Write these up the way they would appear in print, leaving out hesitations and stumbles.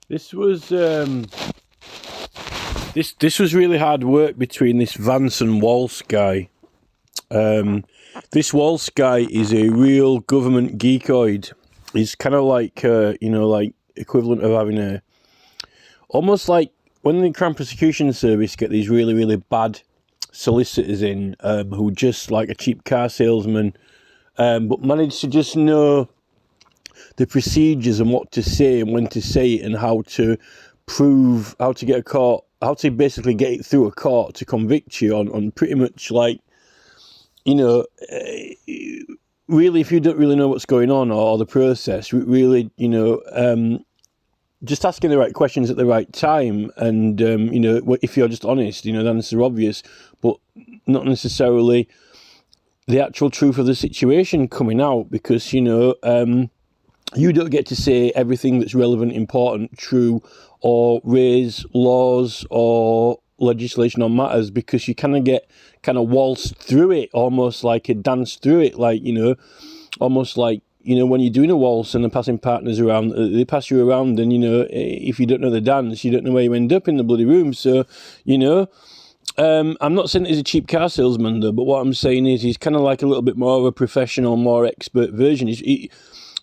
This was this was really hard work between this Vance and Walsh guy. This Walsh guy is a real government geekoid. He's kind of like like equivalent of having a almost like when the Crown Prosecution Service get these really bad solicitors in who just like a cheap car salesman, but manage to just know the procedures and what to say and when to say it and how to prove, how to get a court, how to basically get it through a court to convict you on pretty much like, really, if you don't really know what's going on or the process, really, just asking the right questions at the right time. And, if you're just honest, the answers are obvious, but not necessarily the actual truth of the situation coming out because, you don't get to say everything that's relevant, important, true, or raise laws or legislation on matters because you kind of get waltzed through it, almost like a dance through it, like, almost like, when you're doing a waltz and they're passing partners around, they pass you around and, if you don't know the dance, you don't know where you end up in the bloody room. So, I'm not saying he's a cheap car salesman, though, but what I'm saying is he's kind of like a little bit more of a professional, more expert version.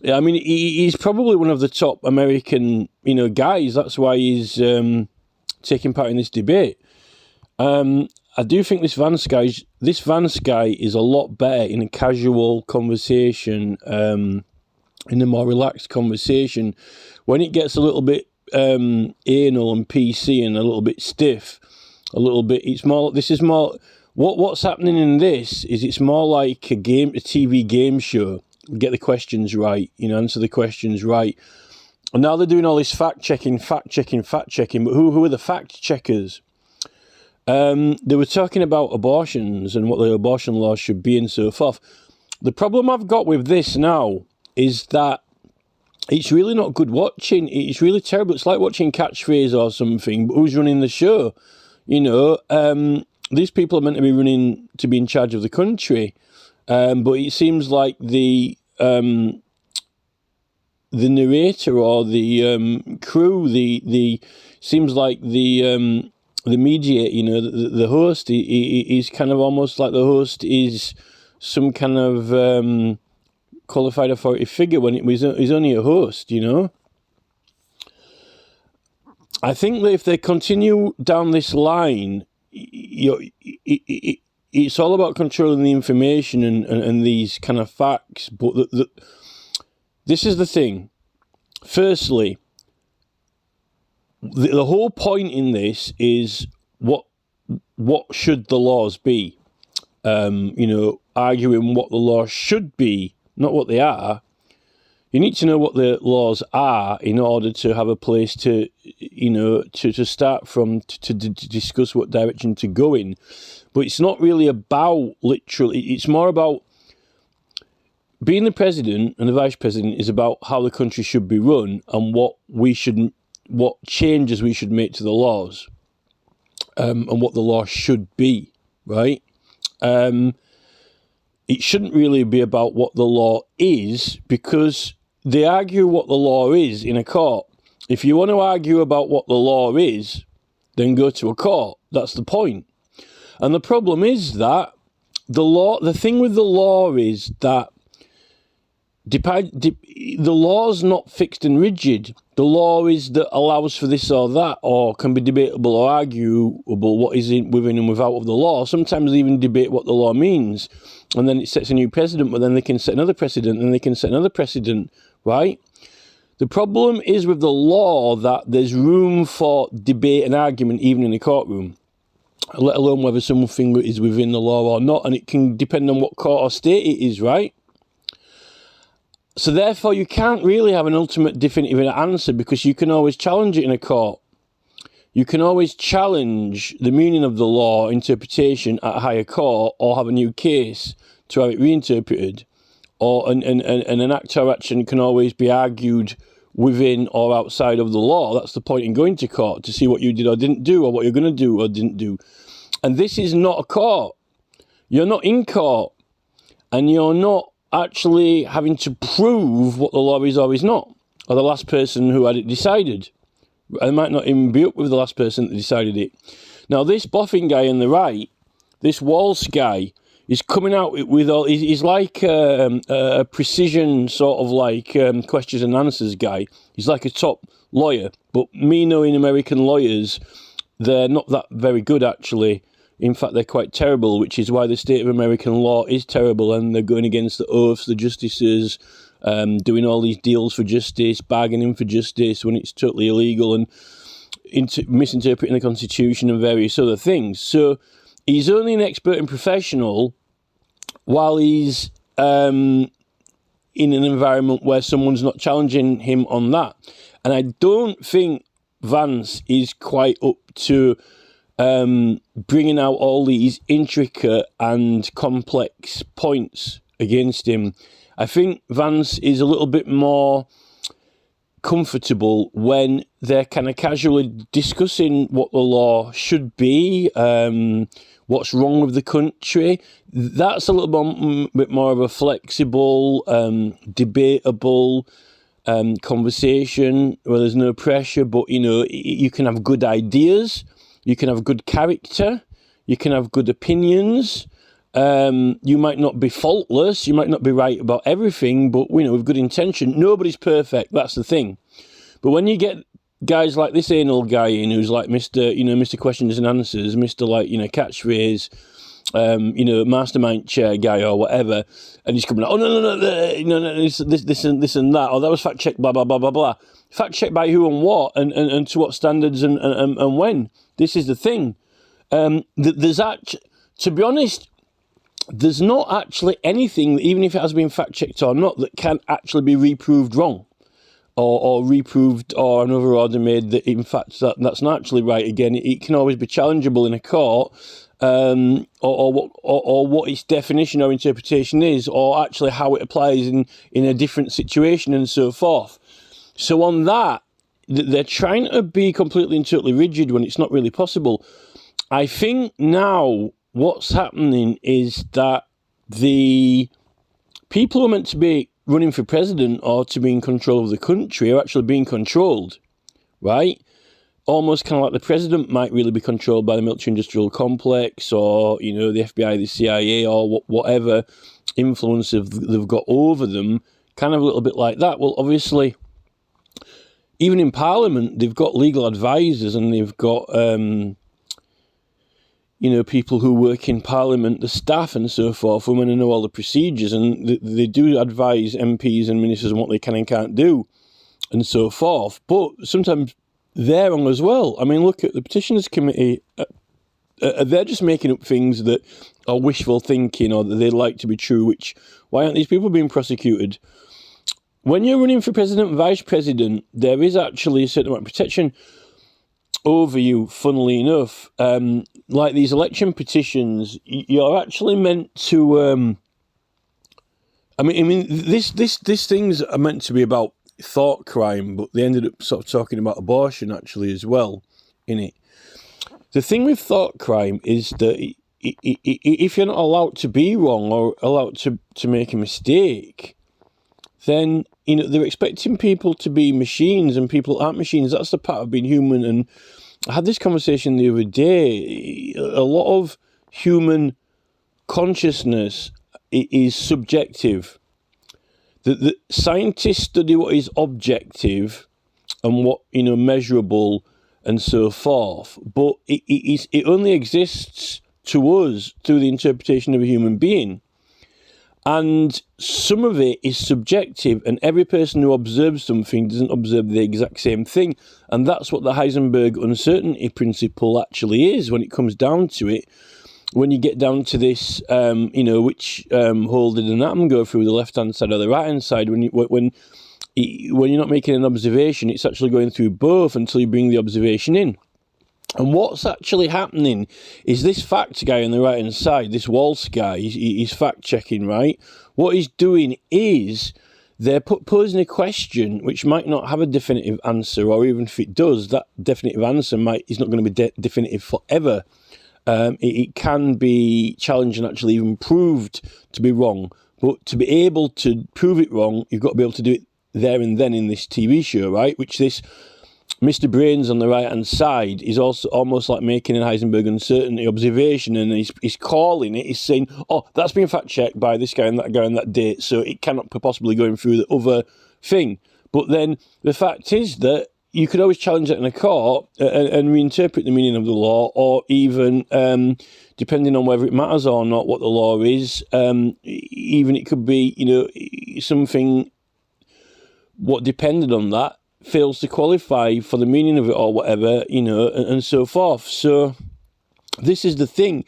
He's probably one of the top American, guys. That's why he's taking part in this debate. I do think this Vance guy is a lot better in a casual conversation, in a more relaxed conversation. When it gets a little bit anal and PC and a little bit stiff, what's happening in this is it's more like a TV game show. Get the questions right, answer the questions right. And now they're doing all this fact checking. But who are the fact checkers? They were talking about abortions and what the abortion laws should be and so forth. The problem I've got with this now is that it's really not good watching. It's really terrible. It's like watching Catchphrase or something, but who's running the show? These people are meant to be in charge of the country. But it seems like the narrator or the crew, seems like the mediator, the host, he's kind of almost like the host is some kind of qualified authority figure when he's only a host, I think that if they continue down this line, it's all about controlling the information and these kind of facts. But this is the thing. Firstly, the whole point in this is what should the laws be? Arguing what the laws should be, not what they are. You need to know what the laws are in order to have a place to start from to discuss what direction to go in. But it's not really about literally. It's more about being the president and the vice president is about how the country should be run and what changes we should make to the laws, and what the law should be, right? It shouldn't really be about what the law is because they argue what the law is in a court. If you want to argue about what the law is, then go to a court. That's the point. And the problem is that the thing with the law is that the law's not fixed and rigid. The law is that allows for this or that, or can be debatable or arguable what is within and without of the law. Sometimes they even debate what the law means, and then it sets a new precedent, but then they can set another precedent, and they can set another precedent, right? The problem is with the law that there's room for debate and argument even in the courtroom, let alone whether something is within the law or not, and it can depend on what court or state it is, right? So therefore, you can't really have an ultimate definitive answer because you can always challenge it in a court. You can always challenge the meaning of the law interpretation at a higher court or have a new case to have it reinterpreted. Or and an act or action can always be argued within or outside of the law. That's the point in going to court, to see what you did or didn't do or what you're going to do or didn't do. And this is not a court. You're not in court. And you're not actually having to prove what the law is or is not, or the last person who had it decided, I might not even be up with the last person that decided it. Now, this Boffin guy on the right, this Walsh guy, is coming out with all. He's like a precision sort of like questions and answers guy. He's like a top lawyer, but me knowing American lawyers, they're not that very good actually. In fact, they're quite terrible, which is why the state of American law is terrible, and they're going against the oaths, the justices, doing all these deals for justice, bargaining for justice when it's totally illegal, and misinterpreting the Constitution and various other things. So he's only an expert and professional while he's in an environment where someone's not challenging him on that. And I don't think Vance is quite up to bringing out all these intricate and complex points against him. I think Vance is a little bit more comfortable when they're kind of casually discussing what the law should be, what's wrong with the country. That's a little bit more of a flexible, debatable conversation where there's no pressure, but you can have good ideas, you can have good character, you can have good opinions. You might not be faultless, you might not be right about everything, but with good intention. Nobody's perfect, that's the thing. But when you get guys like this anal guy in, who's like Mr. Questions and Answers, Mr. Catchphrase, mastermind chair guy or whatever, and he's coming out, no, this and that, or that was fact checked, blah blah blah blah blah. Fact checked by who and what, and to what standards and when. This is the thing. There's actually, to be honest, there's not actually anything, even if it has been fact checked or not, that can actually be reproved wrong. Or reproved, or another order made that in fact that's not actually right again. It can always be challengeable in a court, or what its definition or interpretation is, or actually how it applies in a different situation and so forth. So on that, they're trying to be completely and totally rigid when it's not really possible. I think now what's happening is that the people who are meant to be running for president or to be in control of the country are actually being controlled, right? Almost kind of like the president might really be controlled by the military-industrial complex, or, the FBI, the CIA, or whatever influence they've got over them, kind of a little bit like that. Well, obviously, even in Parliament, they've got legal advisors, and they've got people who work in Parliament, the staff and so forth, who want to know all the procedures, and they do advise MPs and ministers on what they can and can't do, and so forth. But sometimes they're wrong as well. I mean, look at the Petitions Committee. They're just making up things that are wishful thinking or that they'd like to be true, why aren't these people being prosecuted? When you're running for president and vice president, there is actually a certain amount of protection over you, funnily enough. Like these election petitions, you're actually meant to these things are meant to be about thought crime, but they ended up sort of talking about abortion actually as well in it. The thing with thought crime is that if you're not allowed to be wrong or allowed to make a mistake, then they're expecting people to be machines, and people aren't machines. That's the part of being human. And I had this conversation the other day. A lot of human consciousness is subjective. The scientists study what is objective and what measurable and so forth, but it only exists to us through the interpretation of a human being. And some of it is subjective, and every person who observes something doesn't observe the exact same thing. And that's what the Heisenberg uncertainty principle actually is when it comes down to it. When you get down to this, which hole did an atom go through, the left-hand side or the right-hand side, when you're not making an observation, it's actually going through both until you bring the observation in. And what's actually happening is this fact guy on the right-hand side, this Walsh guy, he's fact-checking, right? What he's doing is they're posing a question which might not have a definitive answer, or even if it does, that definitive answer is not going to be definitive forever. It can be challenged and actually even proved to be wrong. But to be able to prove it wrong, you've got to be able to do it there and then in this TV show, right? Which this Mr. Brains on the right-hand side is also almost like making an Heisenberg uncertainty observation, and he's calling it, he's saying, oh, that's been fact-checked by this guy and that guy on that date, so it cannot possibly go through the other thing. But then the fact is that you could always challenge it in a court and reinterpret the meaning of the law, or even, depending on whether it matters or not what the law is, even it could be, something what depended on that fails to qualify for the meaning of it or whatever, and so forth. So this is the thing.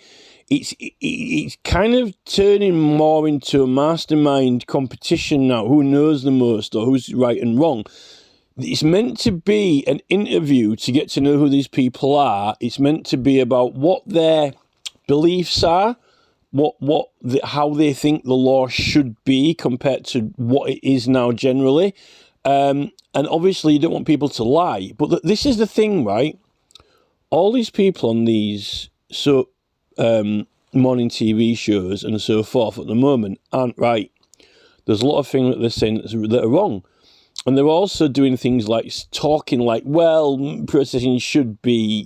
It's kind of turning more into a mastermind competition now. Who knows the most or who's right and wrong? It's meant to be an interview to get to know who these people are. It's meant to be about what their beliefs are, how they think the law should be compared to what it is now generally. And obviously you don't want people to lie. But this is the thing, right? All these people on these morning TV shows and so forth at the moment aren't right. There's a lot of things that they're saying that are wrong. And they're also doing things like talking like, well, processing should be,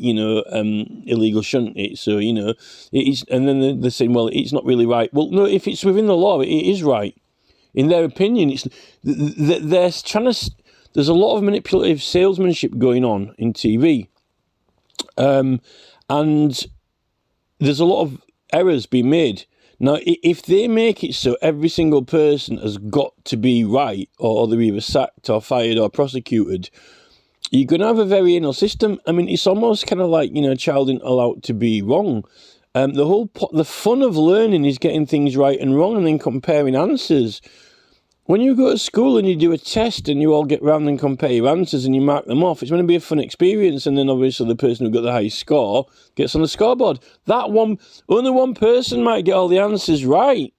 illegal, shouldn't it? So, it is. And then they're saying, well, it's not really right. Well, no, if it's within the law, it is right. In their opinion, they're trying to. There's a lot of manipulative salesmanship going on in TV, and there's a lot of errors being made. Now, if they make it so every single person has got to be right, or they're either sacked or fired or prosecuted, you're going to have a very anal system. I mean, it's almost kind of like, a child isn't allowed to be wrong. The fun of learning is getting things right and wrong and then comparing answers. When you go to school and you do a test and you all get round and compare your answers and you mark them off, it's going to be a fun experience. And then obviously the person who got the highest score gets on the scoreboard. Only one person might get all the answers right.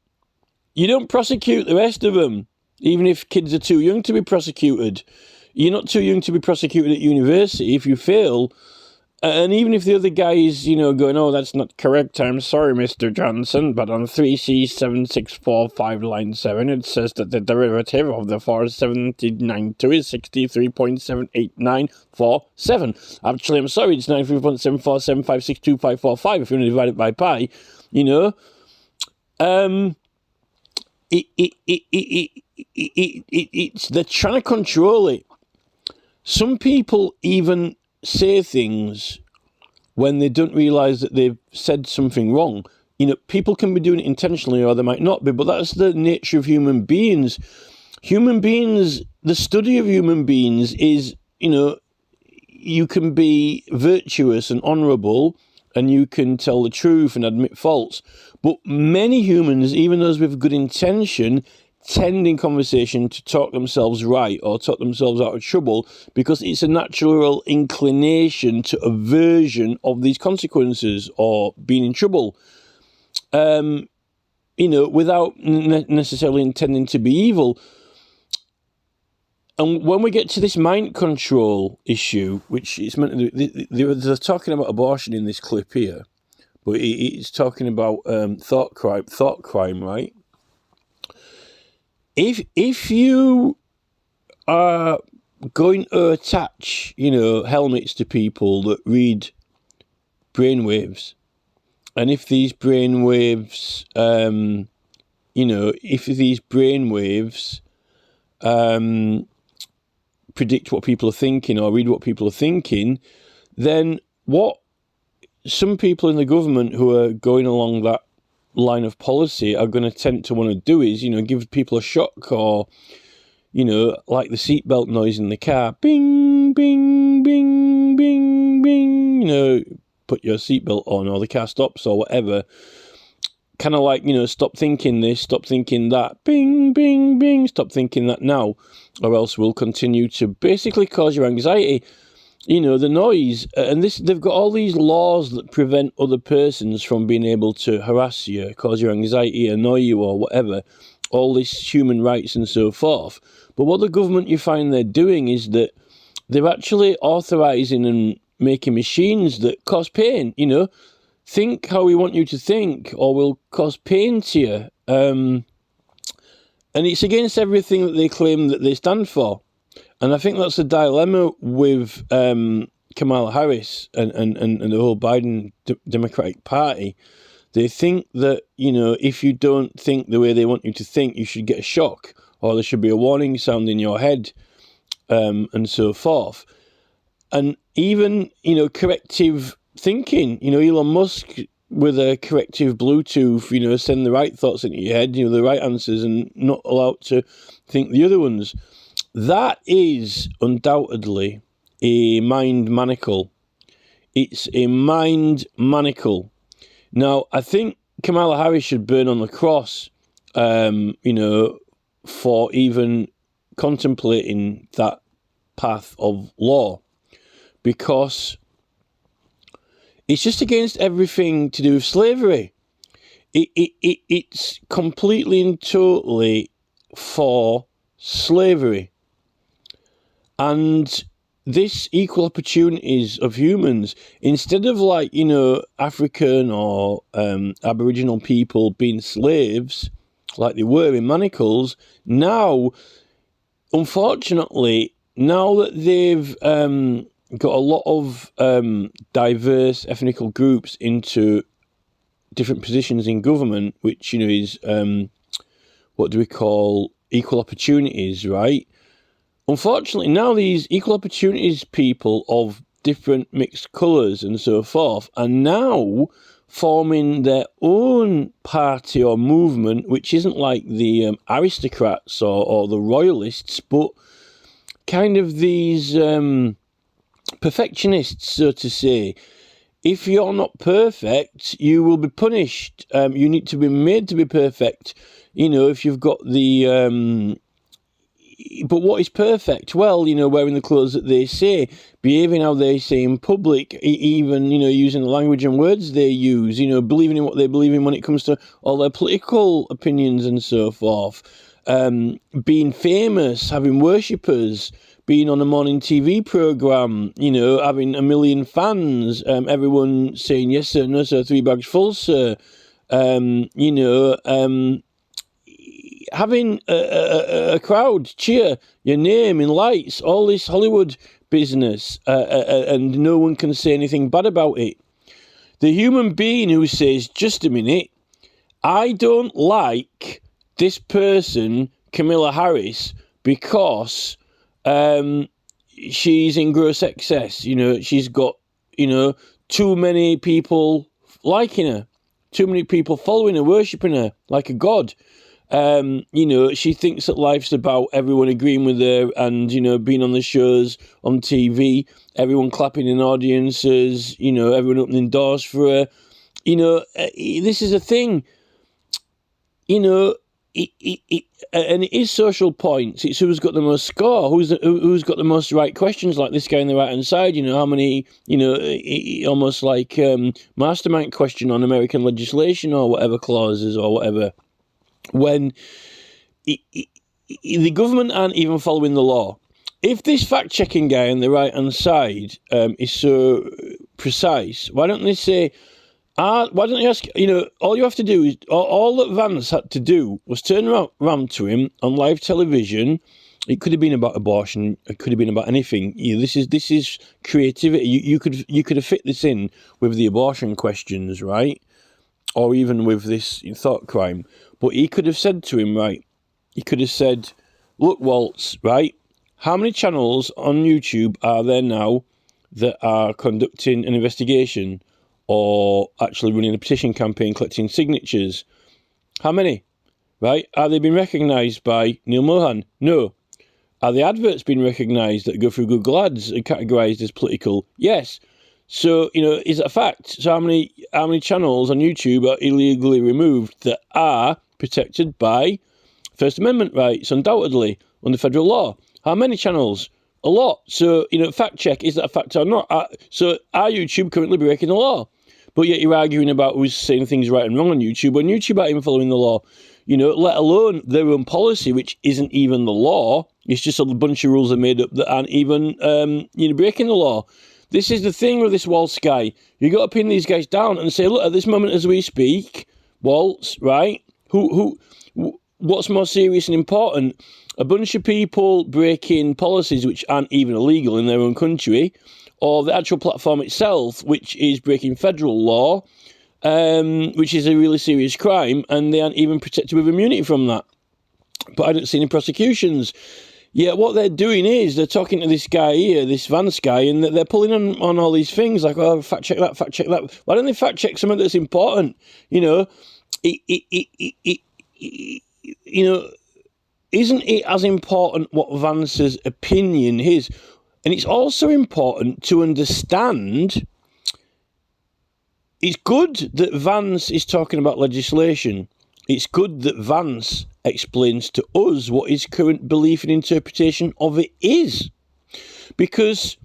You don't prosecute the rest of them, even if kids are too young to be prosecuted. You're not too young to be prosecuted at university if you fail. And even if the other guy is, going, oh, that's not correct, I'm sorry, Mr. Johnson, but on 3C7645 line 7, it says that the derivative of the 4792 is 63.78947. Actually, I'm sorry, it's 93.747562545 if you want to divide it by pi, it's they're trying to control it. Some people even say things when they don't realise that they've said something wrong. People can be doing it intentionally or they might not be, but that's the nature of human beings. Human beings, the study of human beings is, you can be virtuous and honourable and you can tell the truth and admit faults. But many humans, even those with good intention, tend in conversation to talk themselves right or talk themselves out of trouble because it's a natural inclination to aversion of these consequences or being in trouble, without necessarily intending to be evil. And when we get to this mind control issue, which is meant to, they're talking about abortion in this clip here, but it's talking about thought crime, right? If you are going to attach, helmets to people that read brainwaves, and if these brainwaves, predict what people are thinking or read what people are thinking, then what some people in the government who are going along that line of policy are going to tend to want to do is, give people a shock or, like the seatbelt noise in the car, bing, bing, bing, bing, bing, put your seatbelt on or the car stops or whatever. Kind of like, stop thinking this, stop thinking that, bing, bing, bing, stop thinking that now, or else we'll continue to basically cause you anxiety. The noise, and they've got all these laws that prevent other persons from being able to harass you, cause you anxiety, annoy you or whatever, all this human rights and so forth. But what the government you find they're doing is that they're actually authorising and making machines that cause pain, think how we want you to think or will cause pain to you. And it's against everything that they claim that they stand for. And I think that's the dilemma with Kamala Harris and the whole Biden Democratic Party. They think that, if you don't think the way they want you to think, you should get a shock, or there should be a warning sound in your head, and so forth. And even, corrective thinking, Elon Musk with a corrective Bluetooth, send the right thoughts into your head, the right answers, and not allowed to think the other ones. That is undoubtedly a mind manacle. It's a mind manacle. Now, I think Kamala Harris should burn on the cross, for even contemplating that path of law, because it's just against everything to do with slavery. It's completely and totally for slavery. And this equal opportunities of humans, instead of African or Aboriginal people being slaves like they were in manacles, now, unfortunately, now that they've got a lot of diverse ethnical groups into different positions in government, which, is what do we call equal opportunities, right? Unfortunately, now these equal opportunities people of different mixed colours and so forth are now forming their own party or movement, which isn't like the aristocrats or the royalists, but kind of these perfectionists, so to say. If you're not perfect, you will be punished. You need to be made to be perfect. If you've got the... But what is perfect? Well, wearing the clothes that they say, behaving how they say in public, even, using the language and words they use, believing in what they believe in when it comes to all their political opinions and so forth, being famous, having worshippers, being on a morning TV programme, having 1 million fans, everyone saying yes sir, no sir, 3 bags full sir, having a crowd cheer your name in lights, all this Hollywood business, and no one can say anything bad about it. The human being who says, just a minute, I don't like this person, Kamala Harris, because she's in gross excess. She's got, too many people liking her, too many people following her, worshipping her like a god. She thinks that life's about everyone agreeing with her and, being on the shows on TV, everyone clapping in audiences, everyone opening doors for her. This is a thing, and it is social points. It's who's got the most score, who's got the most right questions, like this guy on the right-hand side, how many, almost like mastermind question on American legislation or whatever clauses or whatever. When the government aren't even following the law. If this fact-checking guy on the right-hand side is so precise, why don't they say, why don't they ask, all you have to do is, all that Vance had to do was turn around to him on live television. It could have been about abortion. It could have been about anything. This is creativity. You could have fit this in with the abortion questions, right? Or even with this thought crime. But he could have said to him, right, he could have said, look, Waltz, right, how many channels on YouTube are there now that are conducting an investigation or actually running a petition campaign, collecting signatures? How many? Right? Are they being recognised by Neil Mohan? No. Are the adverts being recognised that go through Google Ads and categorised as political? Yes. So, is it a fact? So how many channels on YouTube are illegally removed that are protected by First Amendment rights, undoubtedly, under federal law? How many channels? A lot. So, fact check, is that a fact or not? So are YouTube currently breaking the law? But yet you're arguing about who's saying things right and wrong on YouTube when YouTube aren't even following the law, let alone their own policy, which isn't even the law. It's just a bunch of rules are made up that aren't even, breaking the law. This is the thing with this Waltz guy. You got to pin these guys down and say, look, at this moment as we speak, Waltz, right? What's more serious and important? a bunch of people breaking policies which aren't even illegal in their own country, or the actual platform itself, which is breaking federal law, which is a really serious crime, and they aren't even protected with immunity from that. But I don't see any prosecutions. Yeah, what they're doing is they're talking to this guy here, this Vance guy, and they're pulling on all these things like, oh, fact check that, fact check that. Why don't they fact check something that's important? You know, isn't it as important what Vance's opinion is? And it's also important to understand. It's good that Vance is talking about legislation. It's good that Vance explains to us what his current belief and interpretation of it is. Because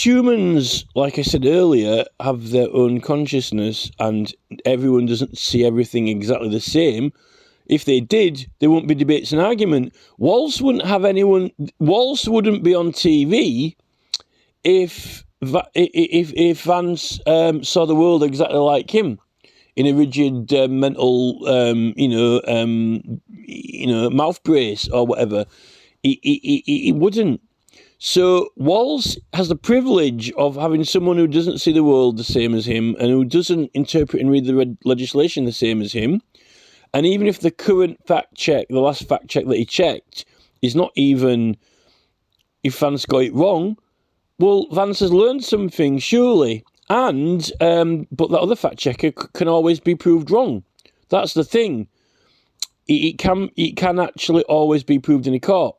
humans, like I said earlier, have their own consciousness and everyone doesn't see everything exactly the same. If they did, there wouldn't be debates and argument. Walsh wouldn't be on TV if Vance saw the world exactly like him, in a rigid mental, mouth brace or whatever. He wouldn't. So Walsh has the privilege of having someone who doesn't see the world the same as him and who doesn't interpret and read the legislation the same as him. And even if the current fact check, the last fact check that he checked, is not even if Vance got it wrong, well, Vance has learned something, surely. And but that other fact checker can always be proved wrong. That's the thing. It can actually always be proved in a court.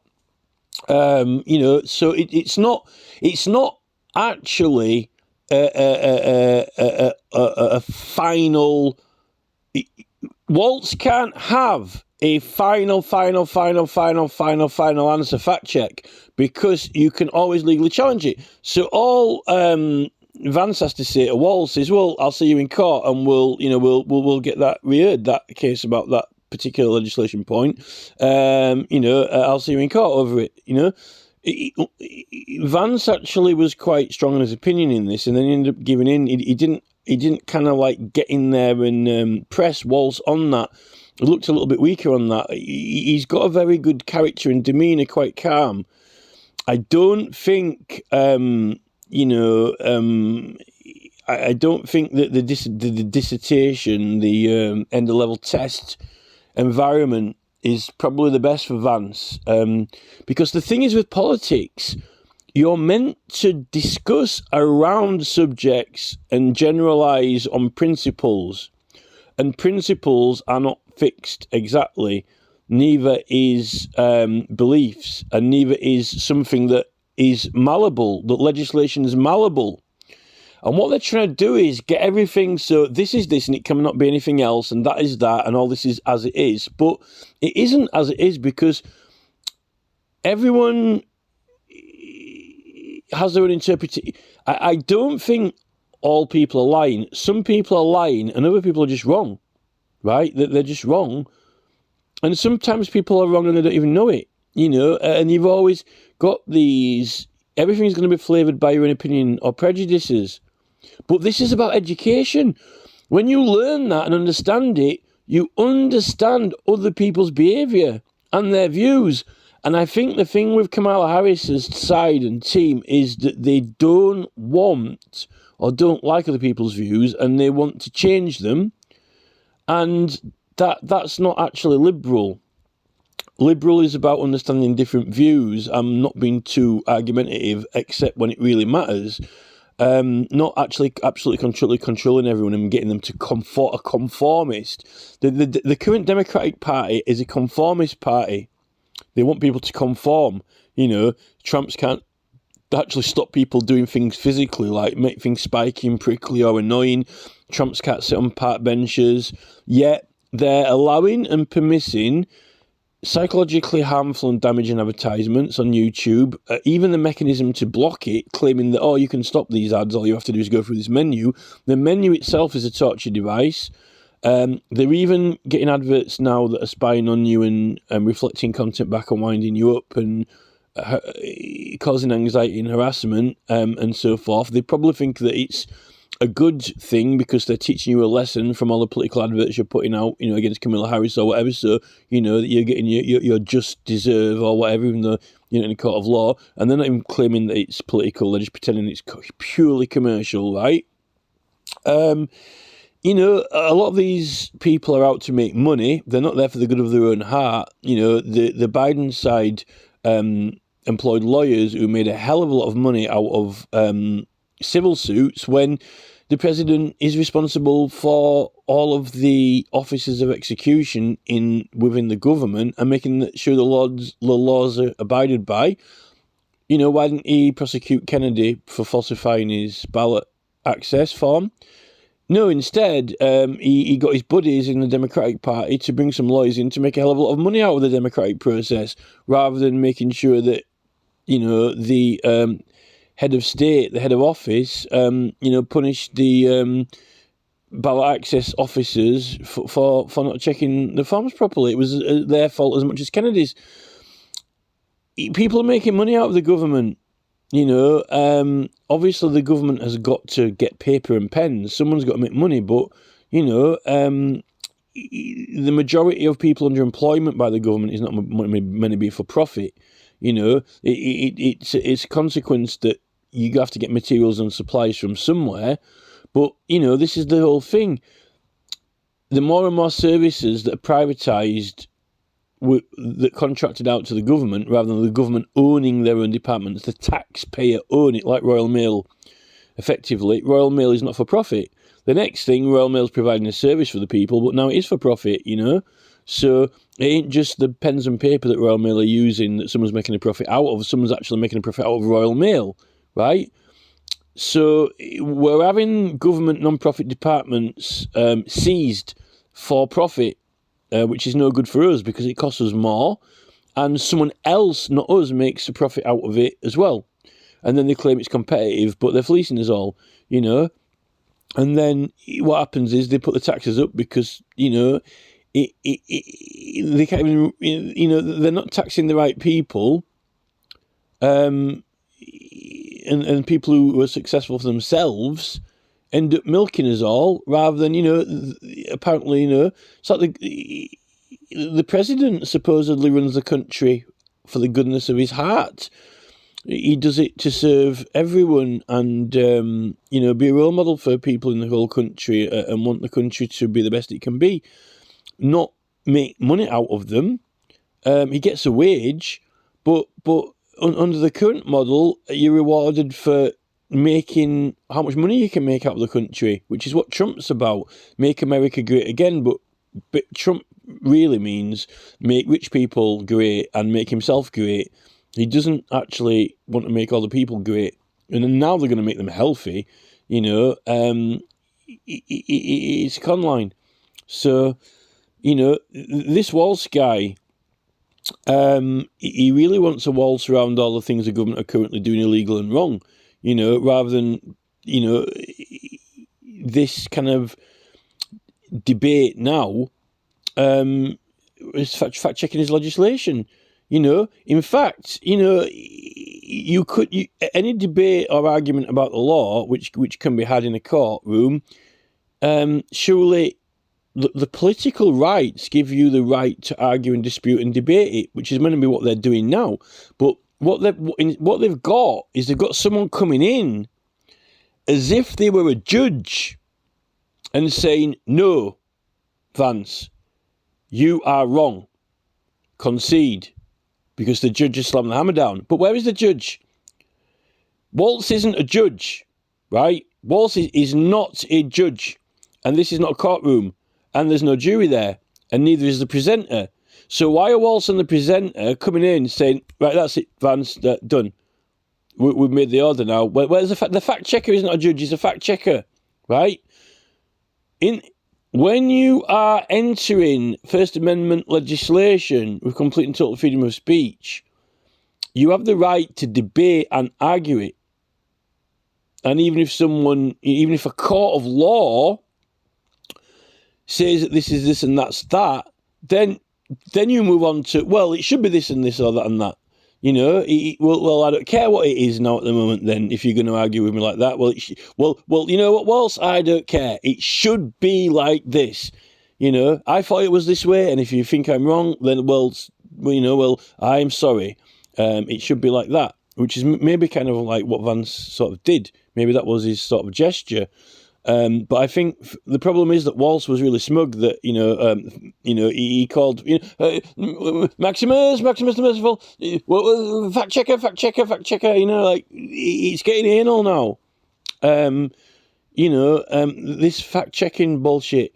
So it's not actually a final. Waltz can't have a final answer fact check because you can always legally challenge it. So all Vance has to say to Waltz is, "Well, I'll see you in court, and we'll get that reheard, that case about that particular legislation point. I'll see you in court over it." Vance actually was quite strong in his opinion in this, and then he ended up giving in. He didn't kind of like get in there and press Walsh on that. He looked a little bit weaker on that. He's got a very good character and demeanour, quite calm. I don't think, I don't think that the dissertation, the end of level test environment is probably the best for Vance. Because the thing is with politics, you're meant to discuss around subjects and generalise on principles. And principles are not fixed exactly. Neither is beliefs, and neither is something that is malleable, that legislation is malleable. And what they're trying to do is get everything so this is this and it cannot be anything else, and that is that, and all this is as it is. But it isn't as it is because everyone has their own interpretation. I don't think all people are lying. Some people are lying and other people are just wrong, right? They're just wrong. And sometimes people are wrong and they don't even know it, and you've always got these, everything's going to be flavoured by your own opinion or prejudices. But this is about education. When you learn that and understand it, you understand other people's behaviour and their views. And I think the thing with Kamala Harris's side and team is that they don't want or don't like other people's views and they want to change them. And that's not actually liberal. Liberal is about understanding different views. I'm not being too argumentative, except when it really matters. Not actually absolutely controlling everyone and getting them to a conformist. The current Democratic Party is a conformist party. They want people to conform. Tramps can't actually stop people doing things physically, like make things spiky and prickly or annoying. Tramps can't sit on park benches. Yet they're allowing and permitting psychologically harmful and damaging advertisements on YouTube, even the mechanism to block it, claiming that, you can stop these ads, all you have to do is go through this menu. The menu itself is a torture device. They're even getting adverts now that are spying on you and reflecting content back and winding you up and causing anxiety and harassment and so forth. They probably think that it's a good thing because they're teaching you a lesson from all the political adverts you're putting out, against Kamala Harris or whatever. So, that you're getting your just deserve or whatever, even though you're in a court of law. And they're not even claiming that it's political. They're just pretending it's purely commercial, right? A lot of these people are out to make money. They're not there for the good of their own heart. The Biden side employed lawyers who made a hell of a lot of money out of civil suits when the president is responsible for all of the officers of execution within the government and making sure the laws are abided by. Why didn't he prosecute Kennedy for falsifying his ballot access form? No, instead, he got his buddies in the Democratic Party to bring some lawyers in to make a hell of a lot of money out of the democratic process, rather than making sure that, the head of state, the head of office, punished the ballot access officers for not checking the forms properly. It was their fault as much as Kennedy's. People are making money out of the government. Obviously the government has got to get paper and pens. Someone's got to make money, but, the majority of people under employment by the government is not meant to be for profit. It's a consequence that you have to get materials and supplies from somewhere. But, this is the whole thing. The more and more services that are privatised, that contracted out to the government, rather than the government owning their own departments, the taxpayer own it, like Royal Mail. Effectively, Royal Mail is not for profit. The next thing, Royal Mail's providing a service for the people, but now it is for profit, So it ain't just the pens and paper that Royal Mail are using that someone's making a profit out of. Someone's actually making a profit out of Royal Mail, right? So we're having government non-profit departments seized for profit, which is no good for us because it costs us more, and someone else, not us, makes a profit out of it as well. And then they claim it's competitive, but they're fleecing us all, And then what happens is they put the taxes up because, they can't even, they're not taxing the right people, and people who are successful for themselves end up milking us all, rather than, apparently, it's like the president supposedly runs the country for the goodness of his heart. He does it to serve everyone and, be a role model for people in the whole country and want the country to be the best it can be, not make money out of them. He gets a wage, but under the current model, you're rewarded for making how much money you can make out of the country, which is what Trump's about. Make America great again, but Trump really means make rich people great and make himself great. He doesn't actually want to make all the people great. And then now they're going to make them healthy, it's a con line. So, this Walsh guy, he really wants to waltz around all the things the government are currently doing illegal and wrong, rather than, this kind of debate now is fact-checking his legislation. In fact, you could any debate or argument about the law, which can be had in a courtroom, surely the political rights give you the right to argue and dispute and debate it, which is meant to be what they're doing now. But what they've got is they've got someone coming in as if they were a judge and saying, "No, Vance, you are wrong. Concede." Because the judge has slammed the hammer down. But where is the judge? Waltz isn't a judge, right? Waltz is not a judge. And this is not a courtroom. And there's no jury there. And neither is the presenter. So why are Waltz and the presenter coming in saying, right, that's it, Vance, done. We've made the order now. Where's the fact checker isn't a judge, he's a fact checker, right? When you are entering First Amendment legislation with complete and total freedom of speech, you have the right to debate and argue it. And even if a court of law says that this is this and that's that, then you move on to, well, it should be this and this or that and that. You know, well, I don't care what it is now at the moment. Then, if you're going to argue with me like that, well, you know what, Waltz? I don't care. It should be like this. You know, I thought it was this way, and if you think I'm wrong, then well, I'm sorry. It should be like that, which is maybe kind of like what Vance sort of did. Maybe that was his sort of gesture. But I think the problem is that Waltz was really smug. That he called Maximus the Merciful, fact checker. You know, like it's getting anal now. This fact checking bullshit.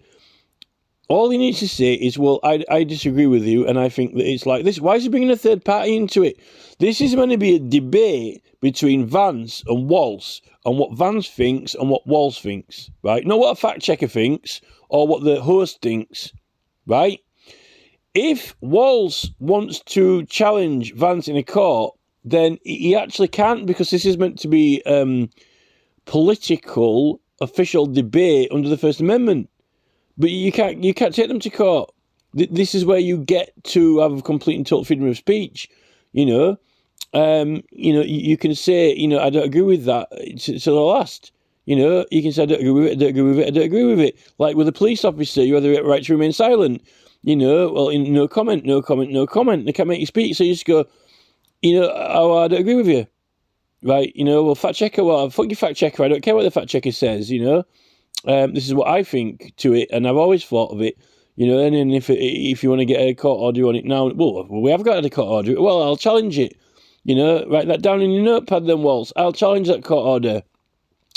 All he needs to say is, well, I disagree with you, and I think that it's like this. Why is he bringing a third party into it? This is going to be a debate between Vance and Waltz on what Vance thinks and what Waltz thinks, right? Not what a fact checker thinks or what the host thinks, right? If Waltz wants to challenge Vance in a court, then he actually can't, because this is meant to be political, official debate under the First Amendment. But you can't take them to court. This is where you get to have complete and total freedom of speech. You know, you can say, I don't agree with that to the last. You know, you can say, I don't agree with it, I don't agree with it, I don't agree with it. Like with a police officer, you have the right to remain silent. You know, well, no comment. They can't make you speak, so you just go, oh, I don't agree with you. Right, well, fact checker, well, fuck your fact checker, I don't care what the fact checker says, this is what I think to it, and I've always thought of it, and then if you want to get a court order on it now, well, we have got a court order, well, I'll challenge it, write that down in your notepad then, Waltz, I'll challenge that court order.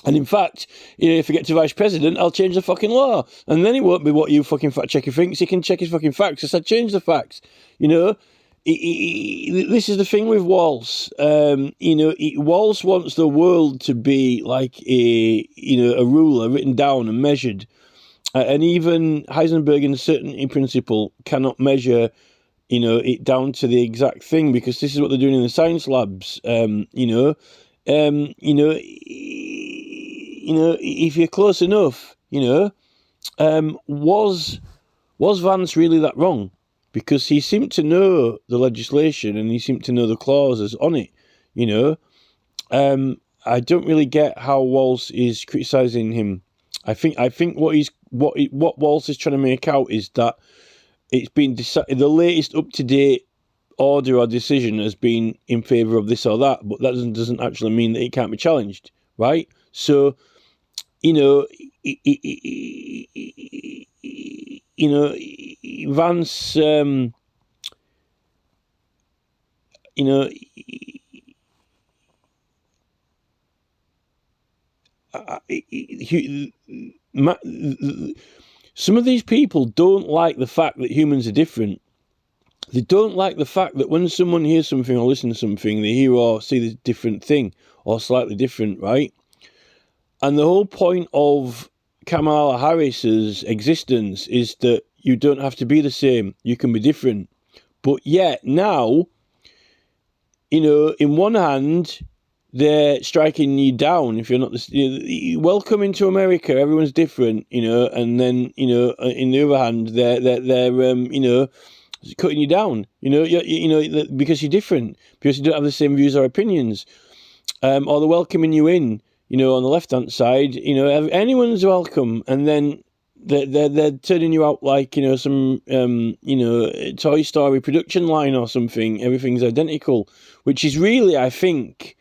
And in fact, if I get to vice president, I'll change the fucking law. And then it won't be what you fucking fact checker thinks. He can check his fucking facts. I said, change the facts. This is the thing with Waltz. Waltz wants the world to be like a ruler written down and measured. And even Heisenberg in the certainty principle cannot measure, it down to the exact thing, because this is what they're doing in the science labs. If you're close enough, was Vance really that wrong? Because he seemed to know the legislation and he seemed to know the clauses on it, I don't really get how Waltz is criticising him. I think what Waltz is trying to make out is that it's been decided, the latest up to date order or decision has been in favour of this or that, but that doesn't actually mean that it can't be challenged, right? So, Vance, some of these people don't like the fact that humans are different. They don't like the fact that when someone hears something or listens to something, they hear or see this different thing or slightly different, right? And the whole point of Kamala Harris's existence is that you don't have to be the same. You can be different. But yet now, in one hand, they're striking you down if you're not welcome into America. Everyone's different, and then in the other hand, they're cutting you down, because you're different, because you don't have the same views or opinions, or they're welcoming you in. On the left-hand side, anyone's welcome, and then they're turning you out like, some, Toy Story production line or something. Everything's identical, which is really, I think,